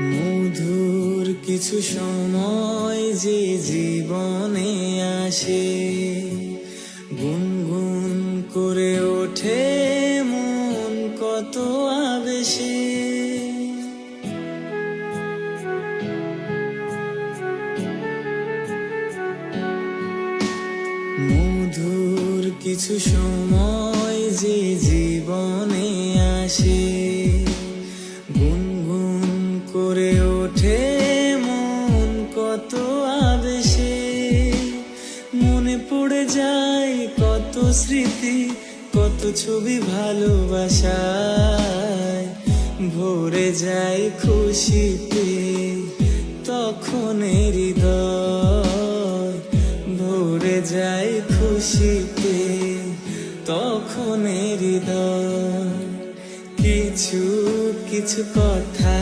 মধুর কিছু সময় যে জীবনে আসে, গুনগুন করে ওঠে মন কত আবেশে। মধুর কিছু সময় যে জীবনে আসে, গুনগুন করে ওঠে মন কত আবেশে। মনে পড়ে যায় কত স্মৃতি, কত ছবি ভালোবাসায়, ভরে যায় খুশিতে তখন হৃদয়, ভরে যায় খুশিতে তখন হৃদয়। কিছু কিছু কথা